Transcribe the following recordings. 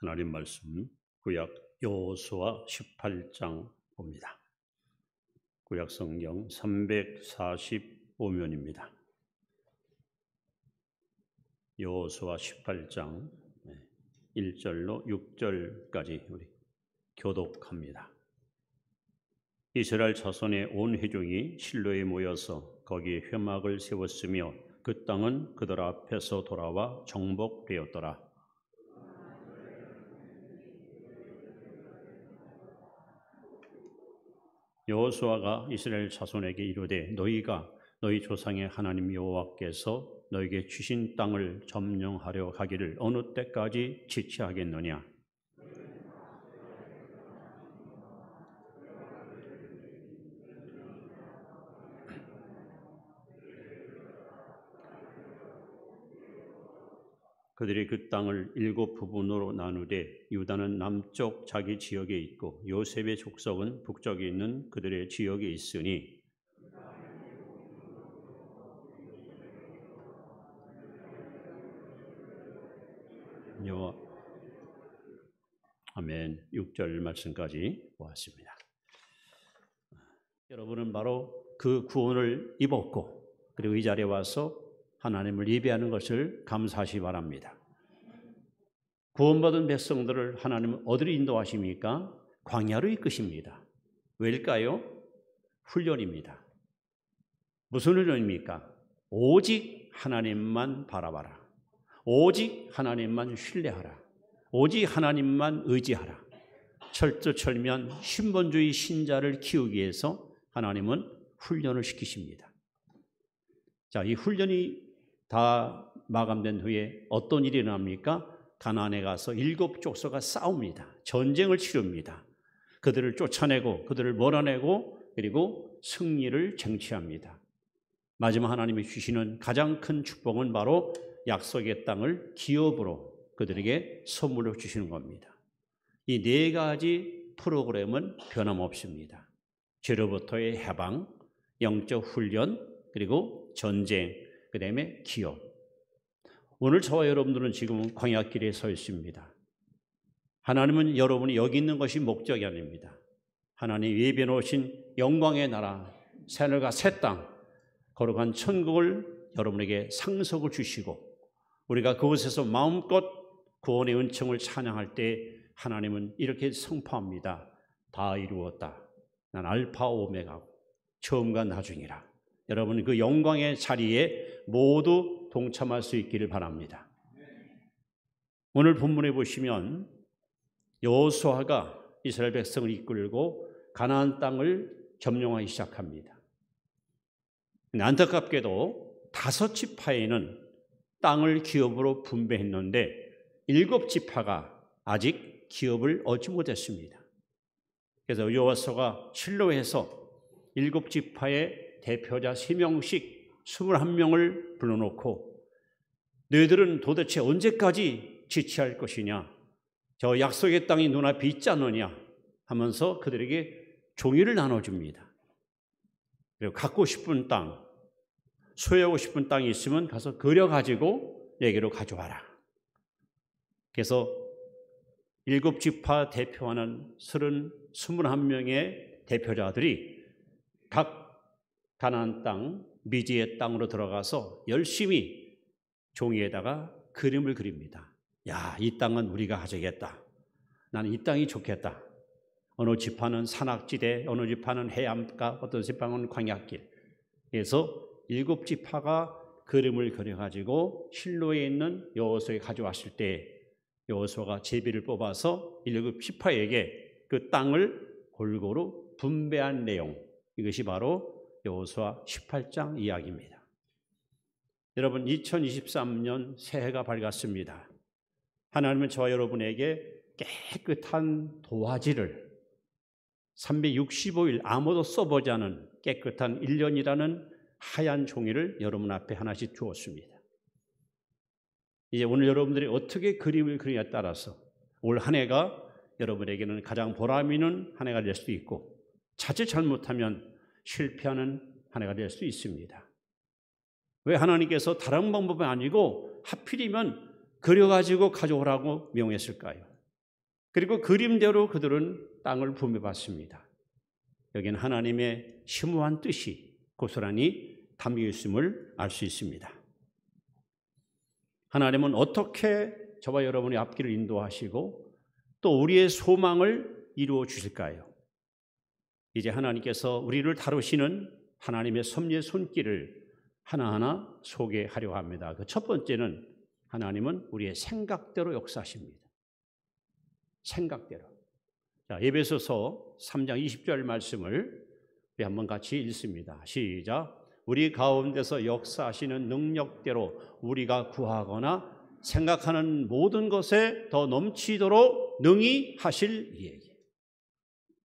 하나님 말씀 구약 여호수아 18장 봅니다. 구약 성경 345면입니다. 여호수아 18장 1절로 6절까지 우리 교독합니다. 이스라엘 자손의 온 회중이 실로에 모여서 거기에 회막을 세웠으며 그 땅은 그들 앞에서 돌아와 정복되었더라. 여호수아가 이스라엘 자손에게 이르되 너희가 너희 조상의 하나님 여호와께서 너희에게 주신 땅을 점령하려 하기를 어느 때까지 지체하겠느냐? 그들이 그 땅을 7 부분으로 나누되 유다는 남쪽 자기 지역에 있고 요셉의 족속은 북쪽에 있는 그들의 지역에 있으니 아멘. 6절 말씀까지 보았습니다. 여러분은 바로 그 구원을 입었고 그리고 이 자리에 와서 하나님을 예배하는 것을 감사하시 바랍니다. 구원받은 백성들을 하나님은 어디로 인도하십니까? 광야로 이끄십니다. 왜일까요? 훈련입니다. 무슨 훈련입니까? 오직 하나님만 바라봐라. 오직 하나님만 신뢰하라. 오직 하나님만 의지하라. 철두철미한 신본주의 신자를 키우기 위해서 하나님은 훈련을 시키십니다. 자, 이 훈련이 다 마감된 후에 어떤 일이 일어납니까? 가나안에 가서 7 족속가 싸웁니다. 전쟁을 치릅니다. 그들을 쫓아내고 그들을 몰아내고 그리고 승리를 쟁취합니다. 마지막 하나님이 주시는 가장 큰 축복은 바로 약속의 땅을 기업으로 그들에게 선물로 주시는 겁니다. 이 4가지 프로그램은 변함없습니다. 죄로부터의 해방, 영적 훈련, 그리고 전쟁, 그 다음에 기업. 오늘 저와 여러분들은 지금 광야길에 서 있습니다. 하나님은 여러분이 여기 있는 것이 목적이 아닙니다. 하나님 예비해 놓으신 영광의 나라, 새하늘과 새 땅, 거룩한 천국을 여러분에게 상속을 주시고 우리가 그곳에서 마음껏 구원의 은총을 찬양할 때 하나님은 이렇게 선포합니다. 다 이루었다. 난 알파 오메가고 처음과 나중이라. 여러분 그 영광의 자리에 모두 동참할 수 있기를 바랍니다. 오늘 본문에 보시면 여호수아가 이스라엘 백성을 이끌고 가나안 땅을 점령하기 시작합니다. 안타깝게도 5 지파에는 땅을 기업으로 분배했는데 7 지파가 아직 기업을 얻지 못했습니다. 그래서 여호수아가 실로에서 7 지파의 대표자 3명씩 21명을 불러놓고 너희들은 도대체 언제까지 지체할 것이냐? 저 약속의 땅이 눈앞에 있지 않느냐? 하면서 그들에게 종이를 나눠줍니다. 그리고 갖고 싶은 땅, 소유하고 싶은 땅이 있으면 가서 그려가지고 내게로 가져와라. 그래서 7 지파 대표하는 21명의 대표자들이 각 가나안 땅, 미지의 땅으로 들어가서 열심히 종이에다가 그림을 그립니다. 야, 이 땅은 우리가 가져야겠다. 나는 이 땅이 좋겠다. 어느 지파는 산악지대, 어느 지파는 해안가, 어떤 지파는 광야길. 그래서 7 지파가 그림을 그려가지고 실로에 있는 여호수아에 가져왔을 때 여호수아가 제비를 뽑아서 7 지파에게 그 땅을 골고루 분배한 내용, 이것이 바로 여호수아 18장 이야기입니다. 여러분 2023년 새해가 밝았습니다. 하나님은 저와 여러분에게 깨끗한 도화지를 365일 아무도 써보지 않은 깨끗한 1년이라는 하얀 종이를 여러분 앞에 하나씩 주었습니다. 이제 오늘 여러분들이 어떻게 그림을 그리냐에 따라서 올 한 해가 여러분에게는 가장 보람 있는 한 해가 될 수도 있고 자칫 잘못하면 실패하는 한 해가 될 수 있습니다. 왜 하나님께서 다른 방법이 아니고 하필이면 그려가지고 가져오라고 명했을까요? 그리고 그림대로 그들은 땅을 분배받습니다. 여기는 하나님의 심오한 뜻이 고스란히 담겨 있음을 알 수 있습니다. 하나님은 어떻게 저와 여러분의 앞길을 인도하시고 또 우리의 소망을 이루어 주실까요? 이제 하나님께서 우리를 다루시는 하나님의 섭리의 손길을 하나하나 소개하려고 합니다. 그 첫 번째는 하나님은 우리의 생각대로 역사하십니다. 생각대로. 자, 에베소서 3장 20절 말씀을 우리 한번 같이 읽습니다. 시작. 우리 가운데서 역사하시는 능력대로 우리가 구하거나 생각하는 모든 것에 더 넘치도록 능히 하실 이에게.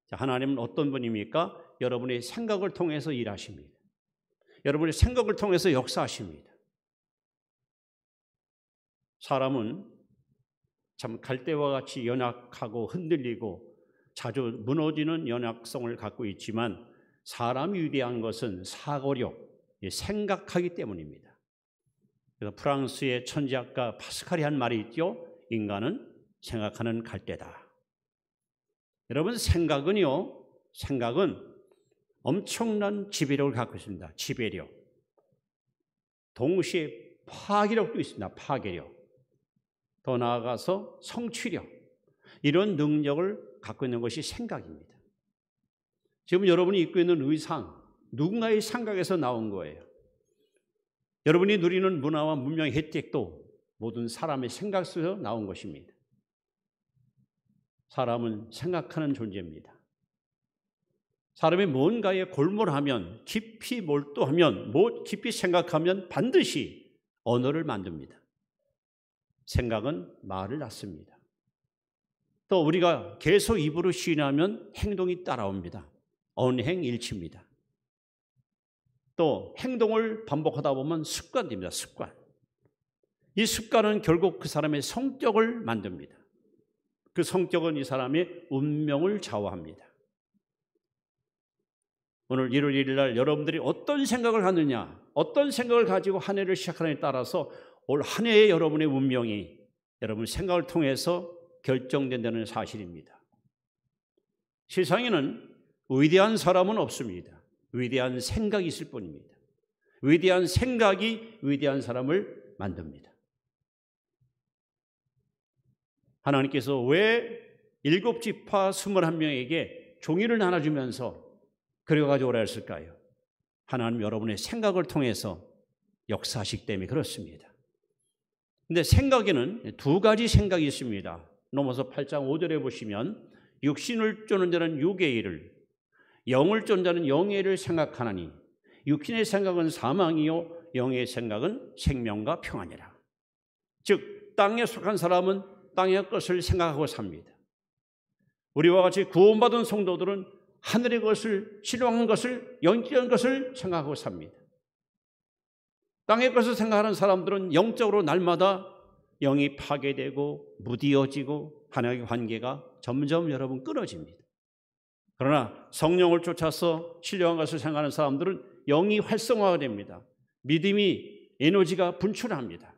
자, 하나님은 어떤 분입니까? 여러분의 생각을 통해서 일하십니다. 여러분의 생각을 통해서 역사하십니다. 사람은 참 갈대와 같이 연약하고 흔들리고 자주 무너지는 연약성을 갖고 있지만 사람이 위대한 것은 사고력, 생각하기 때문입니다. 그래서 프랑스의 천재학가 파스칼이 한 말이 있죠. 인간은 생각하는 갈대다. 여러분, 생각은 엄청난 지배력을 갖고 있습니다. 지배력. 동시에 파괴력도 있습니다. 파괴력. 더 나아가서 성취력. 이런 능력을 갖고 있는 것이 생각입니다. 지금 여러분이 입고 있는 의상, 누군가의 생각에서 나온 거예요. 여러분이 누리는 문화와 문명의 혜택도 모든 사람의 생각 속에서 나온 것입니다. 사람은 생각하는 존재입니다. 사람이 뭔가에 골몰하면, 깊이 몰두하면, 깊이 생각하면 반드시 언어를 만듭니다. 생각은 말을 낳습니다. 또 우리가 계속 입으로 시인하면 행동이 따라옵니다. 언행일치입니다. 또 행동을 반복하다 보면 습관됩니다. 습관. 이 습관은 결국 그 사람의 성격을 만듭니다. 그 성격은 이 사람의 운명을 좌우합니다. 오늘 1월 1일 날 여러분들이 어떤 생각을 하느냐, 어떤 생각을 가지고 한 해를 시작하느냐에 따라서 올 한 해의 여러분의 운명이 여러분 생각을 통해서 결정된다는 사실입니다. 세상에는 위대한 사람은 없습니다. 위대한 생각이 있을 뿐입니다. 위대한 생각이 위대한 사람을 만듭니다. 하나님께서 왜 7지파 21명에게 종이를 나눠주면서 그려 가져오라 했을까요? 하나님 여러분의 생각을 통해서 역사하시기 때문에 그렇습니다. 근데 생각에는 두 가지 생각이 있습니다. 로마서 8장 5절에 보시면 육신을 쫓는 자는 육의 일을, 영을 쫓는 자는 영의 일을 생각하나니 육신의 생각은 사망이요 영의 생각은 생명과 평안이라. 즉 땅에 속한 사람은 땅의 것을 생각하고 삽니다. 우리와 같이 구원받은 성도들은 하늘의 것을, 신령한 것을, 영적인 것을 생각하고 삽니다. 땅의 것을 생각하는 사람들은 영적으로 날마다 영이 파괴되고 무디어지고 하나님의 관계가 점점 여러분 끊어집니다. 그러나 성령을 쫓아서 신령한 것을 생각하는 사람들은 영이 활성화가 됩니다. 믿음이 에너지가 분출합니다.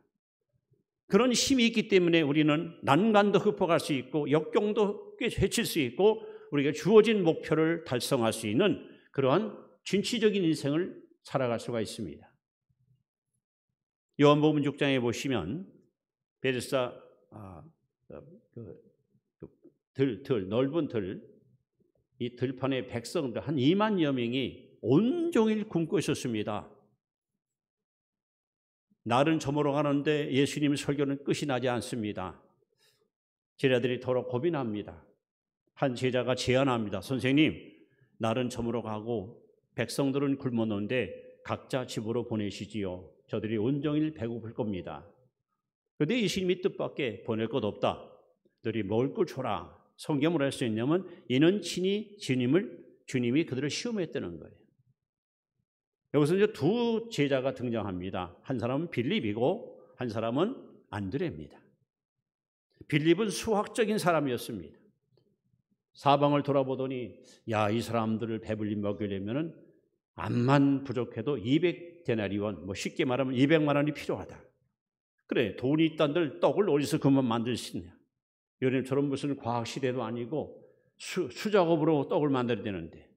그런 힘이 있기 때문에 우리는 난관도 극복할 수 있고 역경도 헤칠 수 있고 우리가 주어진 목표를 달성할 수 있는 그러한 진취적인 인생을 살아갈 수가 있습니다. 요한복음 6장에 보시면 베드사 넓은 이 들판의 백성들 한 2만여 명이 온종일 굶고 있었습니다. 날은 저물어 가는데 예수님 설교는 끝이 나지 않습니다. 제자들이 더러 겁이 납니다. 한 제자가 제안합니다. 선생님, 날은 저물어 가고 백성들은 굶었는데 각자 집으로 보내시지요. 저들이 온종일 배고플 겁니다. 그런데 예수님이 뜻밖에 보낼 것 없다. 너희 먹을 걸 줘라. 성경으로 할 수 있냐면 이는 친히 주님이 그들을 시험했다는 거예요. 여기서 이제 두 제자가 등장합니다. 한 사람은 빌립이고 한 사람은 안드레입니다. 빌립은 수학적인 사람이었습니다. 사방을 돌아보더니 이 사람들을 배불리 먹이려면 암만 부족해도 200데나리온, 쉽게 말하면 200만 원이 필요하다. 그래, 돈이 있단들 떡을 어디서 그만 만들 수 있냐. 요즘처럼 무슨 과학 시대도 아니고 수작업으로 떡을 만들어야 되는데,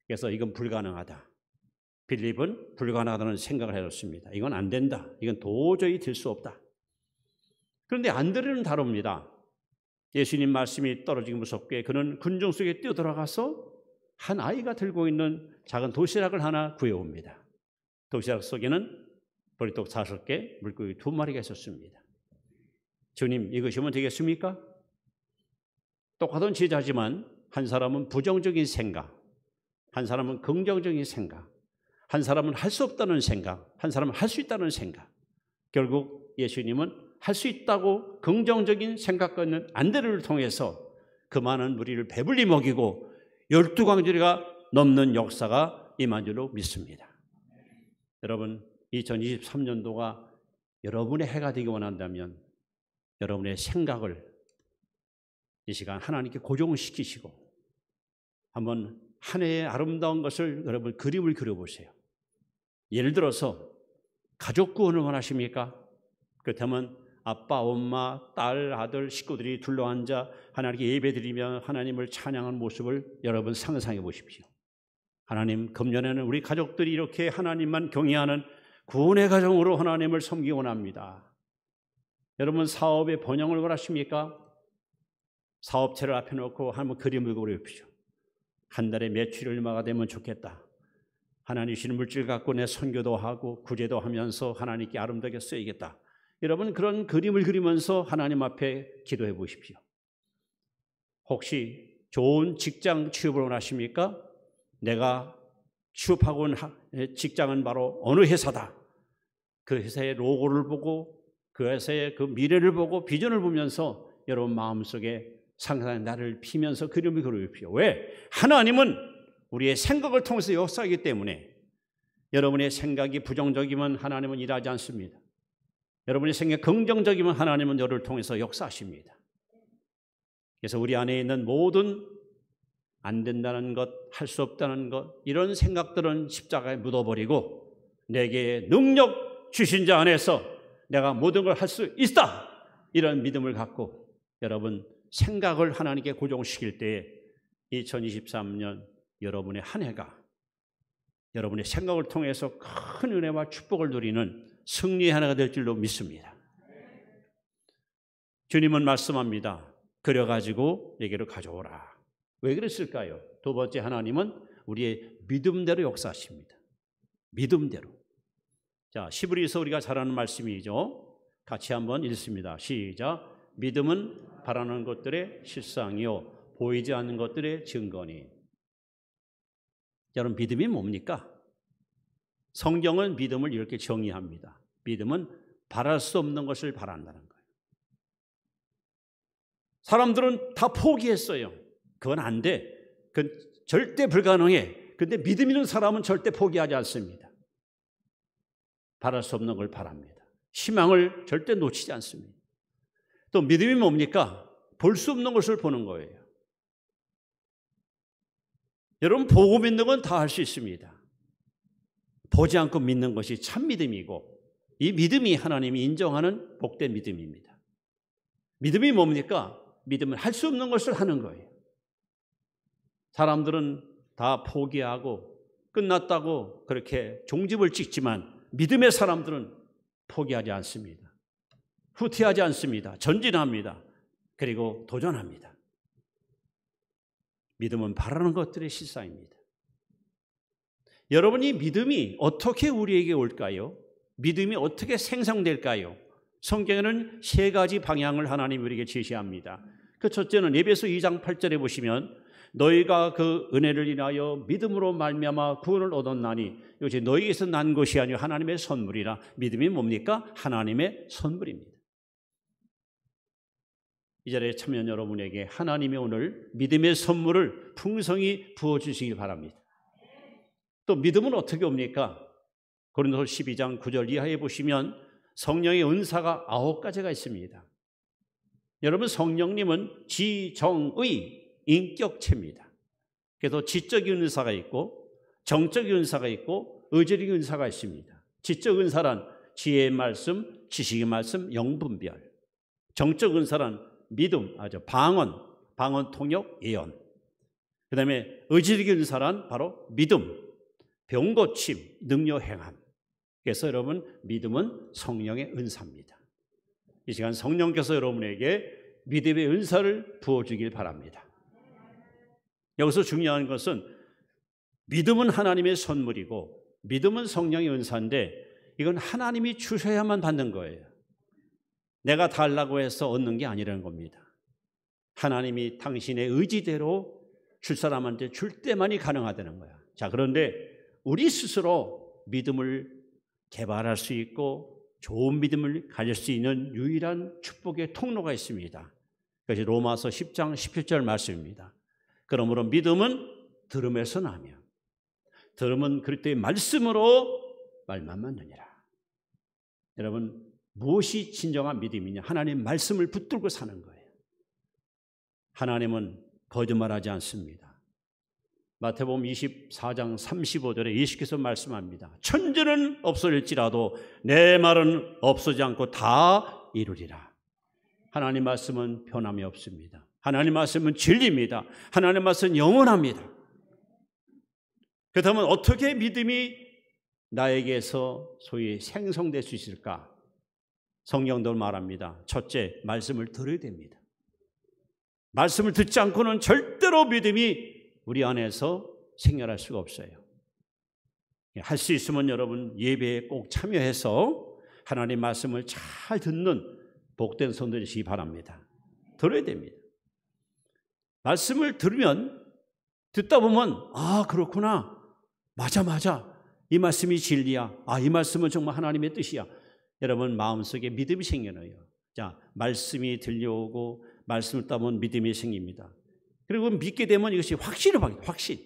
그래서 이건 불가능하다. 빌립은 불가능하다는 생각을 해줬습니다. 이건 안 된다. 이건 도저히 될 수 없다. 그런데 안드레는 다릅니다. 예수님 말씀이 떨어지기 무섭게 그는 군중 속에 뛰어들어가서 한 아이가 들고 있는 작은 도시락을 하나 구해옵니다. 도시락 속에는 보리떡 5개, 물고기 2마리가 있었습니다. 주님, 이것이면 되겠습니까? 똑같은 제자지만 한 사람은 부정적인 생각, 한 사람은 긍정적인 생각, 한 사람은 할 수 없다는 생각, 한 사람은 할 수 있다는 생각. 결국 예수님은 할 수 있다고 긍정적인 생각과 있는 안드레를 통해서 그 많은 무리를 배불리 먹이고 12광주리가 넘는 역사가 임한 줄로 믿습니다. 여러분, 2023년도가 여러분의 해가 되기 원한다면 여러분의 생각을 이 시간 하나님께 고정시키시고 한번 한 해의 아름다운 것을 여러분 그림을 그려보세요. 예를 들어서 가족 구원을 원하십니까? 그렇다면 아빠, 엄마, 딸, 아들, 식구들이 둘러앉아 하나님께 예배드리며 하나님을 찬양하는 모습을 여러분 상상해 보십시오. 하나님, 금년에는 우리 가족들이 이렇게 하나님만 경외하는 구원의 가정으로 하나님을 섬기기 원합니다. 여러분 사업의 번영을 원하십니까? 사업체를 앞에 놓고 한번 그림을 그려보십시오. 한 달에 매출이 얼마가 되면 좋겠다. 하나님 주시는 물질 갖고 내 선교도 하고 구제도 하면서 하나님께 아름답게 쓰이겠다. 여러분 그런 그림을 그리면서 하나님 앞에 기도해 보십시오. 혹시 좋은 직장 취업을 원하십니까? 내가 취업하고 온 직장은 바로 어느 회사다. 그 회사의 로고를 보고 그 회사의 그 미래를 보고 비전을 보면서 여러분 마음속에 상상의 나를 피면서 그림을 그려보십시오. 왜? 하나님은 우리의 생각을 통해서 역사하기 때문에 여러분의 생각이 부정적이면 하나님은 일하지 않습니다. 여러분의 생각이 긍정적이면 하나님은 너를 통해서 역사하십니다. 그래서 우리 안에 있는 모든 안 된다는 것, 할 수 없다는 것 이런 생각들은 십자가에 묻어버리고 내게 능력 주신 자 안에서 내가 모든 걸 할 수 있다. 이런 믿음을 갖고 여러분 생각을 하나님께 고정시킬 때에 2023년 여러분의 한 해가 여러분의 생각을 통해서 큰 은혜와 축복을 누리는 승리의 한 해가 될 줄로 믿습니다. 주님은 말씀합니다. 그려가지고 내게로 가져오라. 왜 그랬을까요? 두 번째, 하나님은 우리의 믿음대로 역사하십니다. 믿음대로. 자, 히브리서 우리가 잘 아는 말씀이죠. 같이 한번 읽습니다. 시작. 믿음은 바라는 것들의 실상이요 보이지 않는 것들의 증거니. 여러분 믿음이 뭡니까? 성경은 믿음을 이렇게 정의합니다. 믿음은 바랄 수 없는 것을 바란다는 거예요. 사람들은 다 포기했어요. 그건 안 돼. 그건 절대 불가능해. 그런데 믿음 있는 사람은 절대 포기하지 않습니다. 바랄 수 없는 걸 바랍니다. 희망을 절대 놓치지 않습니다. 또 믿음이 뭡니까? 볼 수 없는 것을 보는 거예요. 여러분 보고 믿는 건 다 할 수 있습니다. 보지 않고 믿는 것이 참 믿음이고 이 믿음이 하나님이 인정하는 복된 믿음입니다. 믿음이 뭡니까? 믿음은 할 수 없는 것을 하는 거예요. 사람들은 다 포기하고 끝났다고 그렇게 종집을 찍지만 믿음의 사람들은 포기하지 않습니다. 후퇴하지 않습니다. 전진합니다. 그리고 도전합니다. 믿음은 바라는 것들의 실상입니다. 여러분 이 믿음이 어떻게 우리에게 올까요? 믿음이 어떻게 생성될까요? 성경에는 3가지 방향을 하나님이 우리에게 제시합니다. 그 첫째는 에베소 2장 8절에 보시면 너희가 그 은혜를 인하여 믿음으로 말미암아 구원을 얻었나니 이것이 너희에게서 난 것이 아니요 하나님의 선물이라. 믿음이 뭡니까? 하나님의 선물입니다. 이 자리에 참여한 여러분에게 하나님이 오늘 믿음의 선물을 풍성히 부어주시기 바랍니다. 또 믿음은 어떻게 옵니까? 고린도서 12장 9절 이하에 보시면 성령의 은사가 9가지가 있습니다. 여러분 성령님은 지정의 인격체입니다. 그래서 지적인 은사가 있고 정적인 은사가 있고 의적인 은사가 있습니다. 지적 은사란 지혜의 말씀, 지식의 말씀, 영분별. 정적 은사란 믿음, 방언, 통역, 예언. 그 다음에 의지력의 은사란 바로 믿음, 병 고침, 능력 행함. 그래서 여러분, 믿음은 성령의 은사입니다. 이 시간 성령께서 여러분에게 믿음의 은사를 부어주길 바랍니다. 여기서 중요한 것은 믿음은 하나님의 선물이고 믿음은 성령의 은사인데 이건 하나님이 주셔야만 받는 거예요. 내가 달라고 해서 얻는 게 아니라는 겁니다. 하나님이 당신의 의지대로 줄 사람한테 줄 때만이 가능하다는 거야. 자, 그런데 우리 스스로 믿음을 개발할 수 있고 좋은 믿음을 가질 수 있는 유일한 축복의 통로가 있습니다. 그것이 로마서 10장 17절 말씀입니다. 그러므로 믿음은 들음에서 나며 들음은 그리스도의 말씀으로 말만 맞느니라. 여러분, 무엇이 진정한 믿음이냐? 하나님의 말씀을 붙들고 사는 거예요. 하나님은 거짓말하지 않습니다. 마태복음 24장 35절에 예수께서 말씀합니다. 천지는 없어질지라도 내 말은 없어지지 않고 다 이루리라. 하나님 말씀은 변함이 없습니다. 하나님 말씀은 진리입니다. 하나님 말씀은 영원합니다. 그렇다면 어떻게 믿음이 나에게서 소위 생성될 수 있을까? 성경도 말합니다. 첫째, 말씀을 들어야 됩니다. 말씀을 듣지 않고는 절대로 믿음이 우리 안에서 생겨날 수가 없어요. 할 수 있으면 여러분 예배에 꼭 참여해서 하나님 말씀을 잘 듣는 복된 손 되시기 바랍니다. 들어야 됩니다. 말씀을 들으면 듣다 보면 그렇구나. 맞아. 이 말씀이 진리야. 이 말씀은 정말 하나님의 뜻이야. 여러분 마음속에 믿음이 생겨나요. 자, 말씀이 들려오고 말씀을 듣다 보면 믿음이 생깁니다. 그리고 믿게 되면 이것이 확신을 받게, 확신.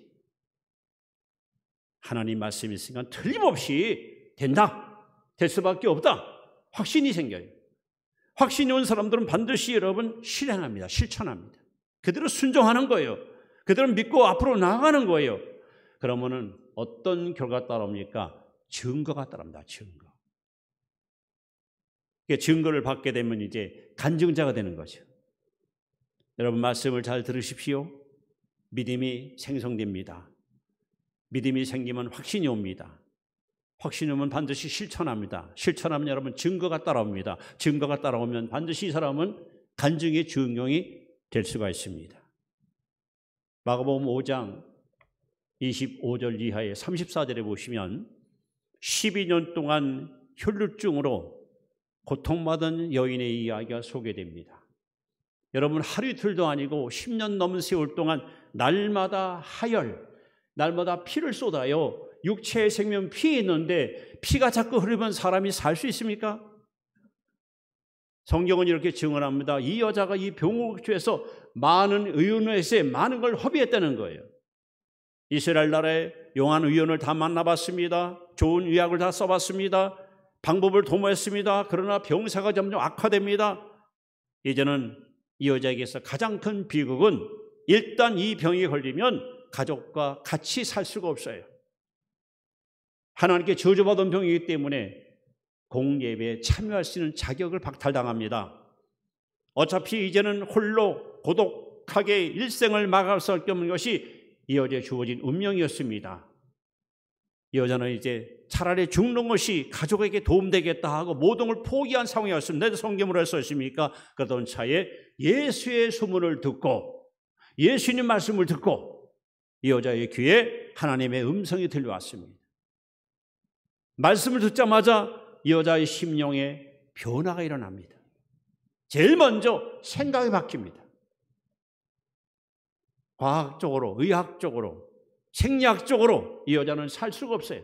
하나님 말씀이 있으니까 틀림없이 된다. 될 수밖에 없다. 확신이 생겨요. 확신이 온 사람들은 반드시 여러분 실행합니다. 실천합니다. 그대로 순종하는 거예요. 그대로 믿고 앞으로 나아가는 거예요. 그러면은 어떤 결과가 따라옵니까? 증거가 따라옵니다. 증거. 증거를 받게 되면 이제 간증자가 되는 거죠. 여러분 말씀을 잘 들으십시오. 믿음이 생성됩니다. 믿음이 생기면 확신이 옵니다. 확신이 오면 반드시 실천합니다. 실천하면 여러분 증거가 따라옵니다. 증거가 따라오면 반드시 이 사람은 간증의 주인공이 될 수가 있습니다. 마가복음 5장 25절 이하의 34절에 보시면 12년 동안 혈루증으로 고통받은 여인의 이야기가 소개됩니다. 여러분 하루 이틀도 아니고 10년 넘은 세월 동안 날마다 하혈, 날마다 피를 쏟아요. 육체의 생명 피에 있는데 피가 자꾸 흐르면 사람이 살 수 있습니까? 성경은 이렇게 증언합니다. 이 여자가 이 병을 취해서 많은 의원회에서 많은 걸 허비했다는 거예요. 이스라엘 나라의 용한 의원을 다 만나봤습니다. 좋은 의학을 다 써봤습니다. 방법을 도모했습니다. 그러나 병사가 점점 악화됩니다. 이제는 이 여자에게서 가장 큰 비극은 일단 이 병이 걸리면 가족과 같이 살 수가 없어요. 하나님께 저주받은 병이기 때문에 공예배에 참여할 수 있는 자격을 박탈당합니다. 어차피 이제는 홀로 고독하게 일생을 막을 수 없는 것이 이 여자에 주어진 운명이었습니다. 이 여자는 이제 차라리 죽는 것이 가족에게 도움되겠다 하고 모든 걸 포기한 상황이었습니다. 성경으로 할 수 있습니까? 그러던 차에 예수의 소문을 듣고 예수님 말씀을 듣고 이 여자의 귀에 하나님의 음성이 들려왔습니다. 말씀을 듣자마자 이 여자의 심령에 변화가 일어납니다. 제일 먼저 생각이 바뀝니다. 과학적으로, 의학적으로, 생리학적으로 이 여자는 살 수가 없어요.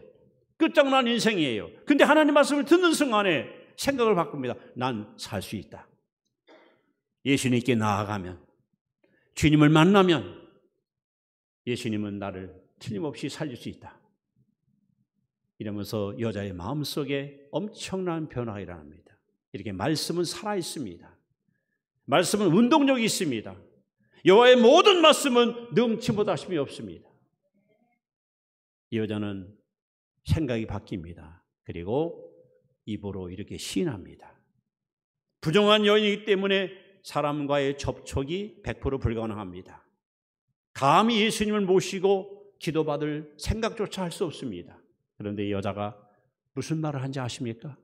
끝장난 인생이에요. 근데 하나님 말씀을 듣는 순간에 생각을 바꿉니다. 난 살 수 있다. 예수님께 나아가면, 주님을 만나면 예수님은 나를 틀림없이 살릴 수 있다. 이러면서 여자의 마음속에 엄청난 변화가 일어납니다. 이렇게 말씀은 살아있습니다. 말씀은 운동력이 있습니다. 여호와의 모든 말씀은 능치보다 힘이 없습니다. 이 여자는 생각이 바뀝니다. 그리고 입으로 이렇게 시인합니다. 부정한 여인이기 때문에 사람과의 접촉이 100% 불가능합니다. 감히 예수님을 모시고 기도받을 생각조차 할 수 없습니다. 그런데 이 여자가 무슨 말을 한지 아십니까?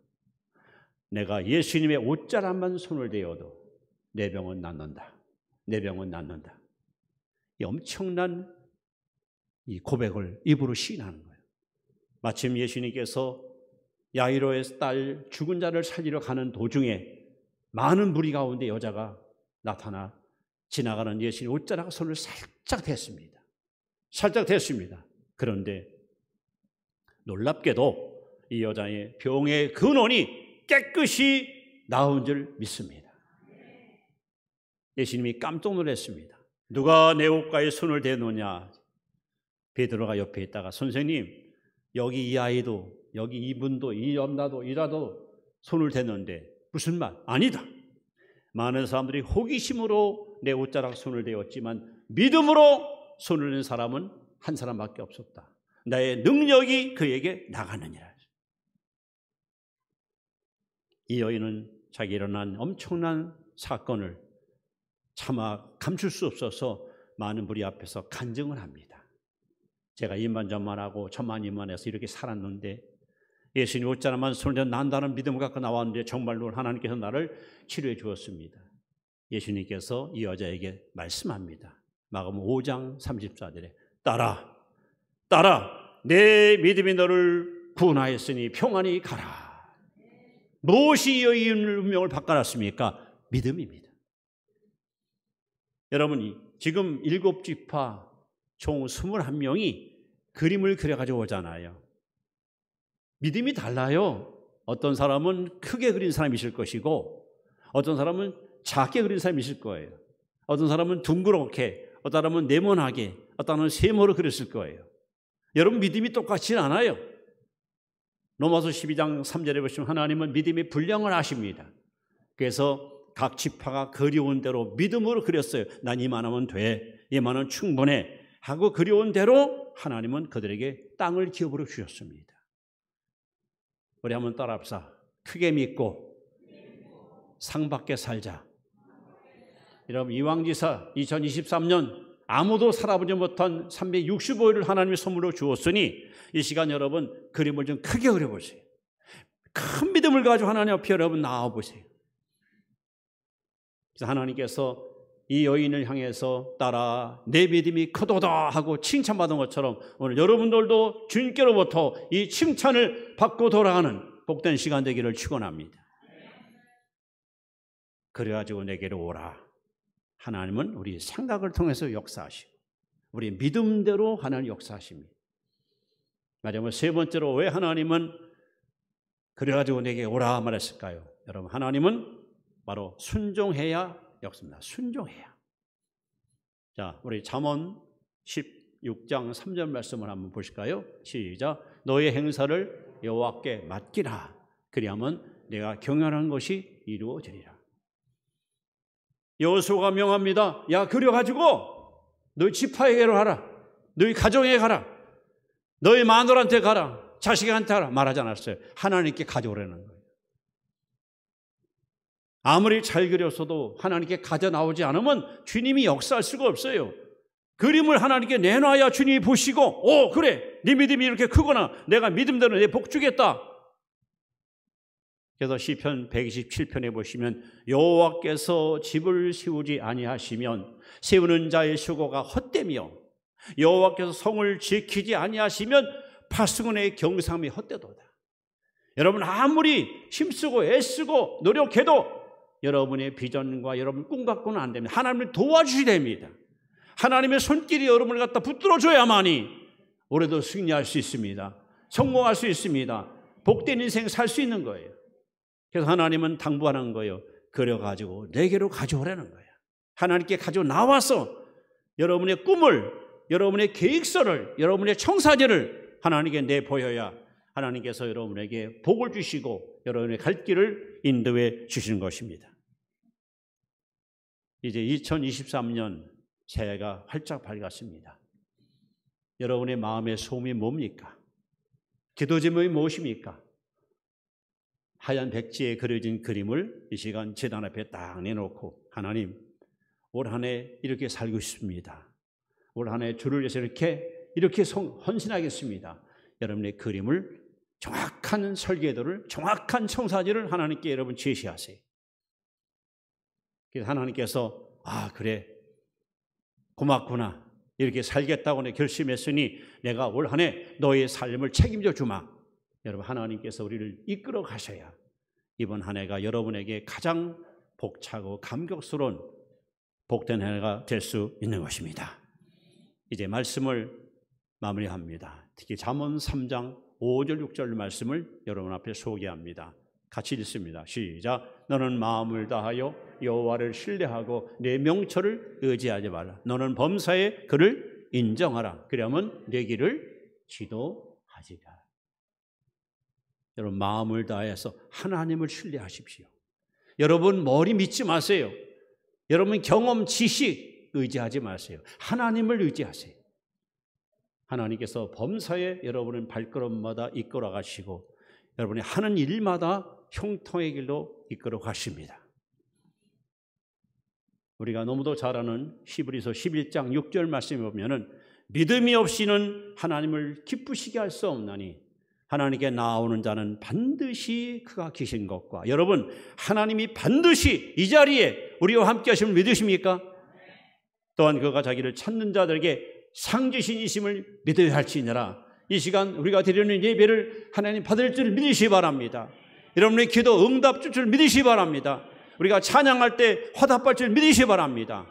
내가 예수님의 옷자락만 손을 대어도 내 병은 낫는다. 내 병은 낫는다. 이 엄청난 이 고백을 입으로 시인하는 거예요. 마침 예수님께서 야이로의 딸 죽은 자를 살리러 가는 도중에 많은 무리 가운데 여자가 나타나 지나가는 예수님 옷자락 손을 살짝 댔습니다. 살짝 댔습니다. 그런데 놀랍게도 이 여자의 병의 근원이 깨끗이 나은 줄 믿습니다. 예수님이 깜짝 놀랐습니다. 누가 내 옷가에 손을 대느냐? 베드로가 옆에 있다가 선생님, 여기 이 아이도, 여기 이분도, 이 엄마도, 이라도 손을 댔는데 무슨 말? 아니다. 많은 사람들이 호기심으로 내 옷자락 손을 대었지만 믿음으로 손을 댄 사람은 한 사람밖에 없었다. 나의 능력이 그에게 나가느니라. 이 여인은 자기 일어난 엄청난 사건을 차마 감출 수 없어서 많은 무리 앞에서 간증을 합니다. 제가 이만저만하고 천만이만해서 이렇게 살았는데 예수님 옷자락만 손을 대면 난다는 믿음을 갖고 나왔는데 정말로 하나님께서 나를 치료해 주었습니다. 예수님께서 이 여자에게 말씀합니다. 마가복음 5장 34절에 딸아 내 믿음이 너를 구원하였으니 평안히 가라. 무엇이 이 여인의 운명을 바꿔놨습니까? 믿음입니다. 여러분이 지금 7지파 총 21명이 그림을 그려가지고 오잖아요. 믿음이 달라요. 어떤 사람은 크게 그린 사람이 있을 것이고 어떤 사람은 작게 그린 사람이 있을 거예요. 어떤 사람은 둥그렇게, 어떤 사람은 네모나게, 어떤 사람은 세모로 그렸을 거예요. 여러분 믿음이 똑같지 않아요. 로마서 12장 3절에 보시면 하나님은 믿음의 분량을 아십니다. 그래서 각 지파가 그려온 대로 믿음으로 그렸어요. 난 이만하면 돼, 이만하면 충분해 하고 그려온 대로 하나님은 그들에게 땅을 기업으로 주셨습니다. 우리 한번 따라합시다. 크게 믿고 상받게 살자. 여러분 이왕지사 2023년 아무도 살아보지 못한 365일을 하나님의 선물로 주었으니 이 시간 여러분 그림을 좀 크게 그려보세요. 큰 믿음을 가지고 하나님 앞에 여러분 나와보세요. 그래서 하나님께서 이 여인을 향해서 딸아 내 믿음이 크도다 하고 칭찬받은 것처럼 오늘 여러분들도 주님께로부터 이 칭찬을 받고 돌아가는 복된 시간 되기를 축원합니다. 그래가지고 내게로 오라. 하나님은 우리 생각을 통해서 역사하시고 우리 믿음대로 하나님 역사하십니다. 마지막으로 세 번째로 왜 하나님은 그래가지고 내게 오라 말했을까요? 여러분 하나님은 바로 순종해야 역사입니다. 순종해야. 자, 우리 잠언 16장 3절 말씀을 한번 보실까요? 시작. 너의 행사를 여호와께 맡기라. 그리하면 내가 경영하는 것이 이루어지리라. 여호수아가 명합니다. 야, 그려가지고 너희 지파에게로 하라. 너희 가정에 가라. 너희 마누라한테 가라. 자식한테 하라. 말하지 않았어요. 하나님께 가져오라는 거예요. 아무리 잘 그렸어도 하나님께 가져 나오지 않으면 주님이 역사할 수가 없어요. 그림을 하나님께 내놔야 주님이 보시고 오 그래 네 믿음이 이렇게 크구나. 내가 믿음대로 내 복 주겠다. 그래서 시편 127편에 보시면 여호와께서 집을 세우지 아니하시면 세우는 자의 수고가 헛되며 여호와께서 성을 지키지 아니하시면 파수꾼의 경상이 헛되도다. 여러분 아무리 힘쓰고 애쓰고 노력해도 여러분의 비전과 여러분 꿈 갖고는 안 됩니다. 하나님을 도와주셔야 됩니다. 하나님의 손길이 여러분을 갖다 붙들어줘야만이 올해도 승리할 수 있습니다. 성공할 수 있습니다. 복된 인생 살 수 있는 거예요. 그래서 하나님은 당부하는 거예요. 그려가지고 내게로 가져오라는 거예요. 하나님께 가지고 나와서 여러분의 꿈을, 여러분의 계획서를, 여러분의 청사진을 하나님께 내보여야 하나님께서 여러분에게 복을 주시고 여러분의 갈 길을 인도해 주시는 것입니다. 이제 2023년 새해가 활짝 밝았습니다. 여러분의 마음의 소원이 뭡니까? 기도 제목이 무엇입니까? 하얀 백지에 그려진 그림을 이 시간 제단 앞에 딱 내놓고 하나님, 올 한 해 이렇게 살고 싶습니다. 올 한 해 주를 위해서 이렇게 헌신하겠습니다. 여러분의 그림을 정확한 설계도를, 정확한 청사진을 하나님께 여러분 제시하세요. 그래서 하나님께서 그래, 고맙구나, 이렇게 살겠다고 내 결심했으니 내가 올 한 해 너의 삶을 책임져 주마. 여러분, 하나님께서 우리를 이끌어 가셔야 이번 한 해가 여러분에게 가장 복차고 감격스러운 복된 한 해가 될 수 있는 것입니다. 이제 말씀을 마무리합니다. 특히 잠언 3장 5절 6절 말씀을 여러분 앞에 소개합니다. 같이 읽습니다. 시작. 너는 마음을 다하여 여호와를 신뢰하고 내 명철을 의지하지 말라. 너는 범사에 그를 인정하라. 그러면 내 길을 지도하리라. 여러분, 마음을 다해서 하나님을 신뢰하십시오. 여러분 머리 믿지 마세요. 여러분 경험, 지식 의지하지 마세요. 하나님을 의지하세요. 하나님께서 범사에 여러분의 발걸음마다 이끌어 가시고 여러분이 하는 일마다 형통의 길로 이끌어 가십니다. 우리가 너무도 잘 아는 히브리서 11장 6절 말씀에 보면은 믿음이 없이는 하나님을 기쁘시게 할 수 없나니 하나님께 나오는 자는 반드시 그가 계신 것과, 여러분 하나님이 반드시 이 자리에 우리와 함께 하심을 믿으십니까? 또한 그가 자기를 찾는 자들에게 상주신이심을 믿어야 할지니라. 이 시간 우리가 드리는 예배를 하나님 받을 줄 믿으시기 바랍니다. 여러분의 기도 응답 줄 줄 믿으시기 바랍니다. 우리가 찬양할 때 화답할 줄 믿으시기 바랍니다.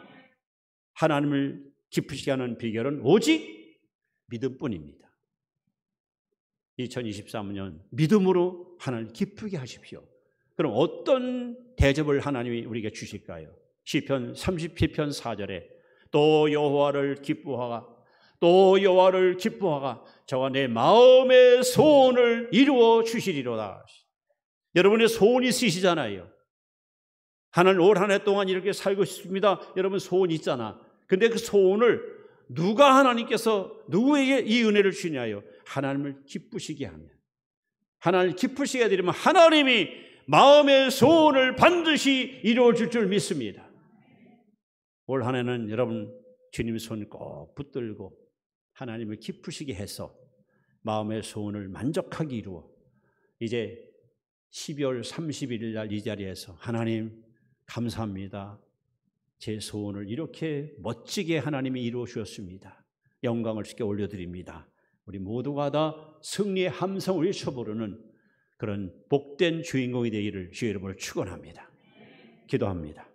하나님을 기쁘시게 하는 비결은 오직 믿음뿐입니다. 2023년 믿음으로 하나님을 기쁘게 하십시오. 그럼 어떤 대접을 하나님이 우리에게 주실까요? 시편 37편 4절에 또 여호와를 기뻐하가, 또 여호와를 기뻐하가 저가 내 마음의 소원을 이루어 주시리로다. 여러분의 소원이 있으시잖아요. 하나님 올 한 해 동안 이렇게 살고 싶습니다. 여러분 소원 있잖아. 근데 그 소원을 누가 하나님께서 누구에게 이 은혜를 주냐요? 하나님을 기쁘시게 하면, 하나님을 기쁘시게 해드리면 하나님이 마음의 소원을 반드시 이루어 줄 줄 믿습니다. 올 한 해는 여러분 주님의 손을 꼭 붙들고 하나님을 기쁘시게 해서 마음의 소원을 만족하게 이루어 이제 12월 31일 날 이 자리에서 하나님 감사합니다. 제 소원을 이렇게 멋지게 하나님이 이루어 주셨습니다. 영광을 주께 올려드립니다. 우리 모두가 다 승리의 함성을 외쳐부르는 그런 복된 주인공이 되기를 주의 이름으로 축원합니다. 기도합니다.